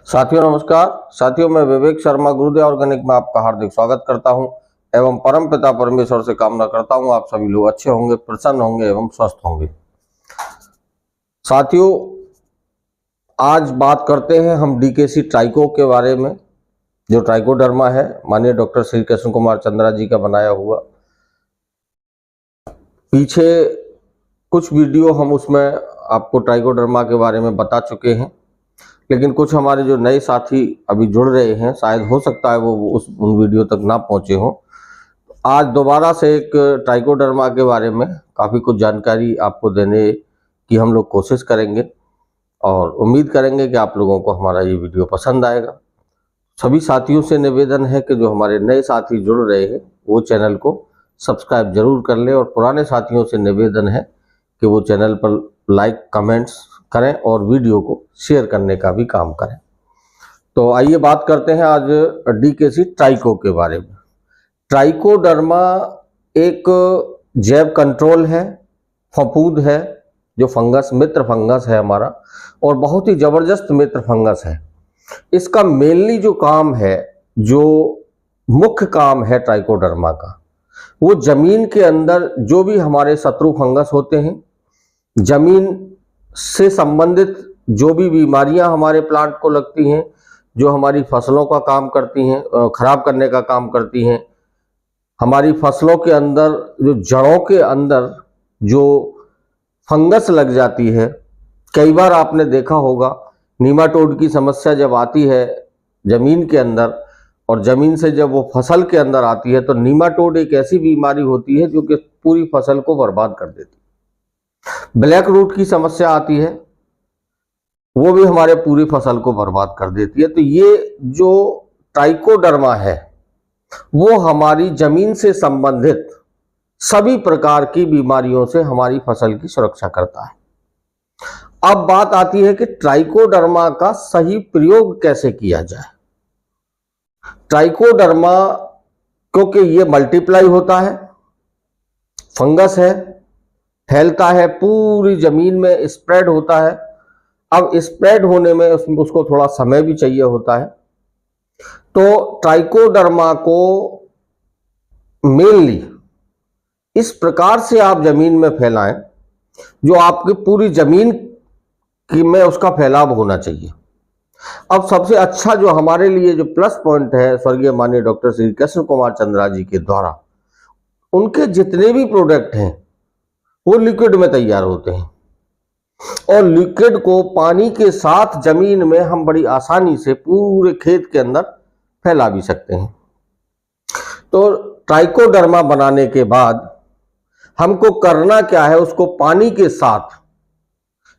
साथियों नमस्कार। साथियों मैं विवेक शर्मा गुरुदेव ऑर्गेनिक में आपका हार्दिक स्वागत करता हूं एवं परम पिता परमेश्वर से कामना करता हूं आप सभी लोग अच्छे होंगे, प्रसन्न होंगे एवं स्वस्थ होंगे। साथियों आज बात करते हैं हम डीकेसी ट्राइको के बारे में, जो ट्राइकोडर्मा है माननीय डॉक्टर श्री कृष्ण कुमार चंद्रा जी का बनाया हुआ। पीछे कुछ वीडियो हम उसमें आपको ट्राइकोडर्मा के बारे में बता चुके हैं, लेकिन कुछ हमारे जो नए साथी अभी जुड़ रहे हैं शायद हो सकता है वो उन वीडियो तक ना पहुंचे हों। आज दोबारा से एक ट्राइकोडर्मा के बारे में काफ़ी कुछ जानकारी आपको देने की हम लोग कोशिश करेंगे और उम्मीद करेंगे कि आप लोगों को हमारा ये वीडियो पसंद आएगा। सभी साथियों से निवेदन है कि जो हमारे नए साथी जुड़ रहे हैं वो चैनल को सब्सक्राइब जरूर कर लें और पुराने साथियों से निवेदन है कि वो चैनल पर लाइक कमेंट्स करें और वीडियो को शेयर करने का भी काम करें। तो आइए बात करते हैं आज डीकेसी ट्राइको के बारे में। ट्राइकोडर्मा एक जैव कंट्रोल है, फफूंद है, जो फंगस मित्र फंगस है हमारा और बहुत ही जबरदस्त मित्र फंगस है। इसका मेनली जो काम है, जो मुख्य काम है ट्राइकोडर्मा का, वो जमीन के अंदर जो भी हमारे शत्रु फंगस होते हैं, जमीन से संबंधित जो भी बीमारियां हमारे प्लांट को लगती हैं, जो हमारी फसलों का काम करती हैं, खराब करने का काम करती हैं, हमारी फसलों के अंदर जो जड़ों के अंदर जो फंगस लग जाती है। कई बार आपने देखा होगा नीमाटोड की समस्या जब आती है जमीन के अंदर और जमीन से जब वो फसल के अंदर आती है तो नीमाटोड एक ऐसी बीमारी होती है जो कि पूरी फसल को बर्बाद कर देती है। ब्लैक रूट की समस्या आती है, वो भी हमारे पूरी फसल को बर्बाद कर देती है। तो ये जो ट्राइकोडर्मा है वो हमारी जमीन से संबंधित सभी प्रकार की बीमारियों से हमारी फसल की सुरक्षा करता है। अब बात आती है कि ट्राइकोडर्मा का सही प्रयोग कैसे किया जाए। ट्राइकोडर्मा क्योंकि ये मल्टीप्लाई होता है, फंगस है, फैलता है, पूरी जमीन में स्प्रेड होता है। अब स्प्रेड होने में उसको थोड़ा समय भी चाहिए होता है। तो ट्राइकोडर्मा को मेनली इस प्रकार से आप जमीन में फैलाएं जो आपकी पूरी जमीन की में उसका फैलाव होना चाहिए। अब सबसे अच्छा जो हमारे लिए जो प्लस पॉइंट है स्वर्गीय माननीय डॉक्टर श्री कृष्ण कुमार चंद्रा जी के द्वारा, उनके जितने भी प्रोडक्ट हैं वो लिक्विड में तैयार होते हैं और लिक्विड को पानी के साथ जमीन में हम बड़ी आसानी से पूरे खेत के अंदर फैला भी सकते हैं। तो ट्राइकोडर्मा बनाने के बाद हमको करना क्या है, उसको पानी के साथ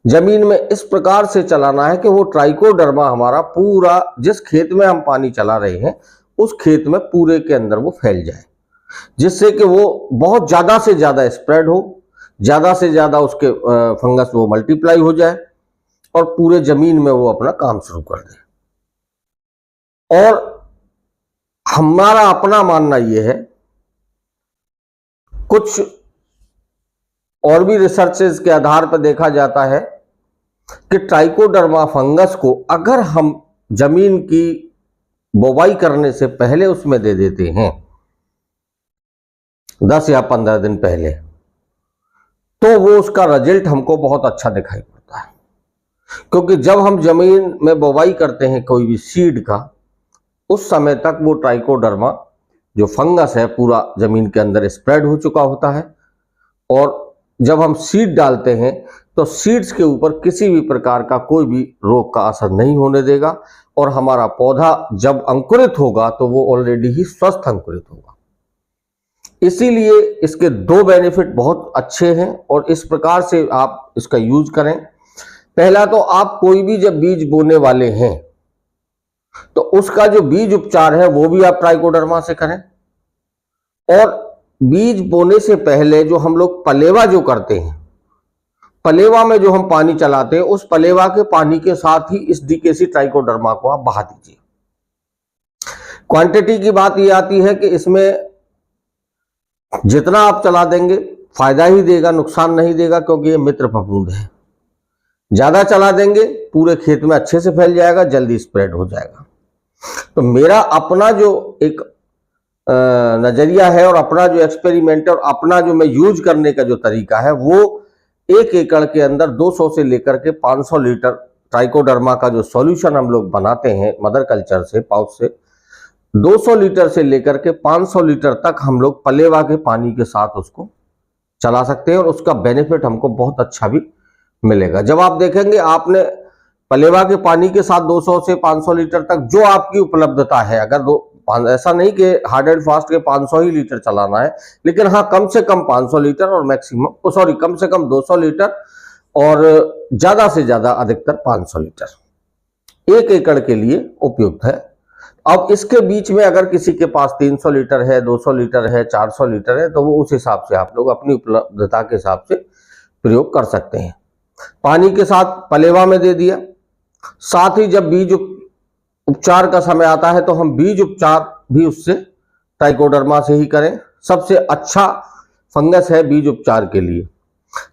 जमीन में इस प्रकार से चलाना है कि वो ट्राइकोडर्मा हमारा पूरा जिस खेत में हम पानी चला रहे हैं उस खेत में पूरे के अंदर वो फैल जाए, जिससे कि वो बहुत ज्यादा से ज्यादा स्प्रेड हो, ज्यादा से ज्यादा उसके फंगस वो मल्टीप्लाई हो जाए और पूरे जमीन में वो अपना काम शुरू कर दे। और हमारा अपना मानना ये है, कुछ और भी रिसर्चेस के आधार पर देखा जाता है कि ट्राइकोडर्मा फंगस को अगर हम जमीन की बोवाई करने से पहले उसमें दे देते हैं 10 या 15 दिन पहले, तो वो उसका रिजल्ट हमको बहुत अच्छा दिखाई पड़ता है। क्योंकि जब हम जमीन में बोवाई करते हैं कोई भी सीड का, उस समय तक वो ट्राइकोडर्मा जो फंगस है पूरा जमीन के अंदर स्प्रेड हो चुका होता है और जब हम सीड डालते हैं तो सीड्स के ऊपर किसी भी प्रकार का कोई भी रोग का असर नहीं होने देगा और हमारा पौधा जब अंकुरित होगा तो वो ऑलरेडी ही स्वस्थ अंकुरित होगा। इसीलिए इसके दो बेनिफिट बहुत अच्छे हैं और इस प्रकार से आप इसका यूज करें। पहला तो आप कोई भी जब बीज बोने वाले हैं तो उसका जो बीज उपचार है वो भी आप ट्राइकोडर्मा से करें और बीज बोने से पहले जो हम लोग पलेवा जो करते हैं, पलेवा में जो हम पानी चलाते हैं, उस पलेवा के पानी के साथ ही इस डीकेसी ट्राइकोडर्मा को आप बहा दीजिए। क्वांटिटी की बात ये आती है कि इसमें जितना आप चला देंगे फायदा ही देगा, नुकसान नहीं देगा, क्योंकि ये मित्र फफूंद है। ज्यादा चला देंगे पूरे खेत में अच्छे से फैल जाएगा, जल्दी स्प्रेड हो जाएगा। तो मेरा अपना जो एक नजरिया है और अपना जो एक्सपेरिमेंट और अपना जो मैं यूज करने का जो तरीका है, वो 1 एकड़ के अंदर 200 से लेकर के 500 लीटर ट्राइकोडर्मा का जो सॉल्यूशन हम लोग बनाते हैं मदर कल्चर से, पाउच से, 200 लीटर से लेकर के 500 लीटर तक हम लोग पलेवा के पानी के साथ उसको चला सकते हैं और उसका बेनिफिट हमको बहुत अच्छा भी मिलेगा। जब आप देखेंगे आपने पलेवा के पानी के साथ 200 से 500 लीटर तक जो आपकी उपलब्धता है, अगर ऐसा नहीं कि हार्ड एंड फास्ट के 500 ही लीटर चलाना है, लेकिन हाँ कम से कम 500 लीटर और मैक्सिमम कम से कम 200 लीटर और ज्यादा से ज्यादा अधिकतर 500 लीटर 1 एकड़ के लिए उपयुक्त है। अब इसके बीच में अगर किसी के पास 300 लीटर है, 200 लीटर है, 400 लीटर है, तो वो उस हिसाब से आप लोग अपनी उपलब्धता के हिसाब से प्रयोग कर सकते हैं। पानी के साथ पलेवा में दे दिया। साथ ही जब बीज उपचार का समय आता है तो हम बीज उपचार भी उससे ट्राइकोडर्मा से ही करें। सबसे अच्छा फंगस है बीज उपचार के लिए।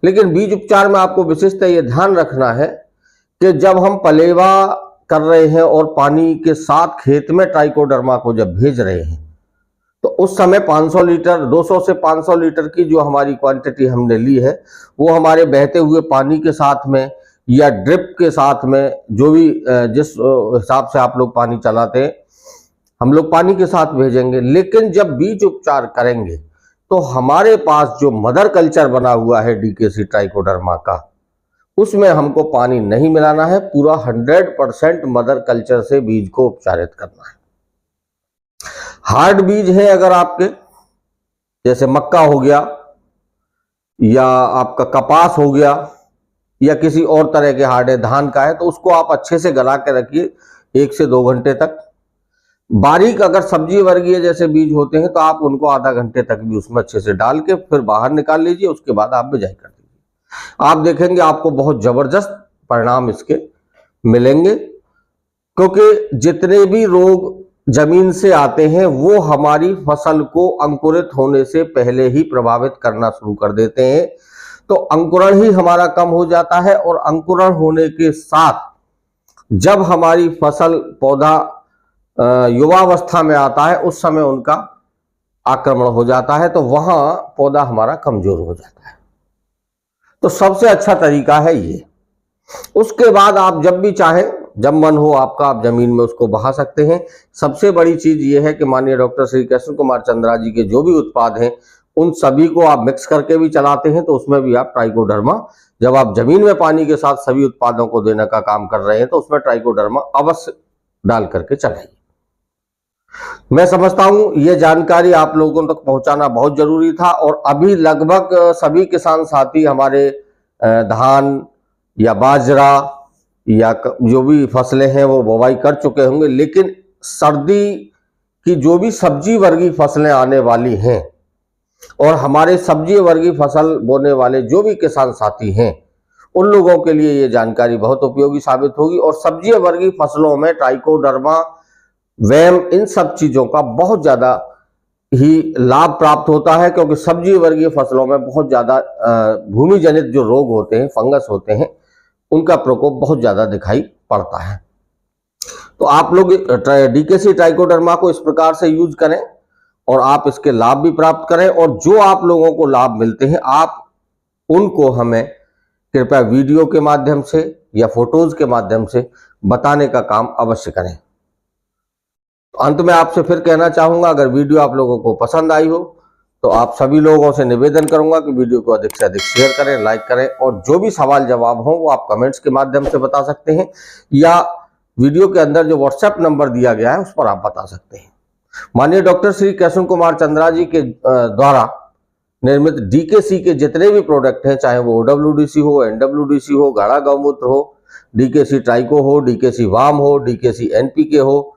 लेकिन बीज उपचार में आपको विशेषतः यह ध्यान रखना है कि जब हम पलेवा कर रहे हैं और पानी के साथ खेत में ट्राइकोडर्मा को जब भेज रहे हैं, तो उस समय 500 लीटर 200 से 500 लीटर की जो हमारी क्वांटिटी हमने ली है, वो हमारे बहते हुए पानी के साथ में या ड्रिप के साथ में, जो भी जिस हिसाब से आप लोग पानी चलाते हैं, हम लोग पानी के साथ भेजेंगे। लेकिन जब बीज उपचार करेंगे तो हमारे पास जो मदर कल्चर बना हुआ है डीकेसी ट्राइकोडर्मा का, उसमें हमको पानी नहीं मिलाना है। पूरा 100% मदर कल्चर से बीज को उपचारित करना है। हार्ड बीज है अगर आपके, जैसे मक्का हो गया या आपका कपास हो गया या किसी और तरह के हार्ड है, धान का है, तो उसको आप अच्छे से गला के रखिए 1 से 2 घंटे तक। बारीक अगर सब्जी वर्गीय जैसे बीज होते हैं तो आप उनको आधा घंटे तक भी उसमें अच्छे से डाल के फिर बाहर निकाल लीजिए। उसके बाद आप बिजाई कर दीजिए। आप देखेंगे आपको बहुत जबरदस्त परिणाम इसके मिलेंगे, क्योंकि जितने भी रोग जमीन से आते हैं वो हमारी फसल को अंकुरित होने से पहले ही प्रभावित करना शुरू कर देते हैं। तो अंकुरण ही हमारा कम हो जाता है और अंकुरण होने के साथ जब हमारी फसल पौधा युवावस्था में आता है, उस समय उनका आक्रमण हो जाता है, तो वहां पौधा हमारा कमजोर हो जाता है। तो सबसे अच्छा तरीका है ये। उसके बाद आप जब भी चाहें, जब मन हो आपका, आप जमीन में उसको बहा सकते हैं। सबसे बड़ी चीज ये है कि माननीय डॉक्टर श्री कृष्ण कुमार चंद्रा जी के जो भी उत्पाद हैं, उन सभी को आप मिक्स करके भी चलाते हैं, तो उसमें भी आप ट्राइकोडर्मा, जब आप जमीन में पानी के साथ सभी उत्पादों को देने का काम कर रहे हैं, तो उसमें ट्राइकोडर्मा अवश्य डाल करके चलाइए। मैं समझता हूं ये जानकारी आप लोगों तक पहुंचाना बहुत जरूरी था। और अभी लगभग सभी किसान साथी हमारे धान या बाजरा या जो भी फसलें हैं वो बुवाई कर चुके होंगे। लेकिन सर्दी की जो भी सब्जी वर्गीय फसलें आने वाली हैं और हमारे सब्जी वर्गीय फसल बोने वाले जो भी किसान साथी हैं, उन लोगों के लिए ये जानकारी बहुत उपयोगी साबित होगी। और सब्जी वर्गीय फसलों में ट्राइकोडर्मा, वैम, इन सब चीजों का बहुत ज्यादा ही लाभ प्राप्त होता है, क्योंकि सब्जी वर्गीय फसलों में बहुत ज्यादा भूमि जनित जो रोग होते हैं, फंगस होते हैं, उनका प्रकोप बहुत ज्यादा दिखाई पड़ता है। तो आप लोग डीकेसी ट्राइकोडर्मा को इस प्रकार से यूज करें और आप इसके लाभ भी प्राप्त करें। और जो आप लोगों को लाभ मिलते हैं, आप उनको हमें कृपया वीडियो के माध्यम से या फोटोज के माध्यम से बताने का काम अवश्य करें। अंत में आपसे फिर कहना चाहूंगा, अगर वीडियो आप लोगों को पसंद आई हो तो आप सभी लोगों से निवेदन करूंगा कि वीडियो को अधिक से अधिक शेयर करें, लाइक करें, और जो भी सवाल जवाब हो वो आप कमेंट्स के माध्यम से बता सकते हैं या वीडियो के अंदर जो व्हाट्सएप नंबर दिया गया है उस पर आप बता सकते हैं। माननीय डॉक्टर श्री कृष्ण कुमार चंद्रा जी के द्वारा निर्मित डीकेसी के जितने भी प्रोडक्ट हैं, चाहे वो OWDC हो, NWDC हो, गाढ़ा गौमूत्र हो, डीकेसी ट्राइको हो, डीकेसी वाम हो, डीकेसी NPK हो,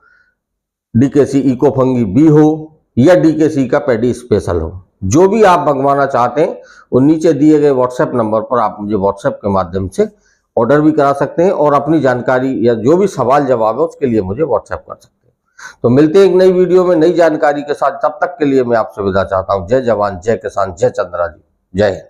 डीकेसी इको फंगी बी हो या डीकेसी का पैडी स्पेशल हो, जो भी आप मंगवाना चाहते हैं वो नीचे दिए गए व्हाट्सएप नंबर पर आप मुझे व्हाट्सएप के माध्यम से ऑर्डर भी करा सकते हैं और अपनी जानकारी या जो भी सवाल जवाब है उसके लिए मुझे व्हाट्सएप कर सकते हैं। तो मिलते हैं एक नई वीडियो में नई जानकारी के साथ। तब तक के लिए मैं आपसे विदा चाहता हूं। जय जवान, जय किसान, जय चंद्रा जी, जय हिंद।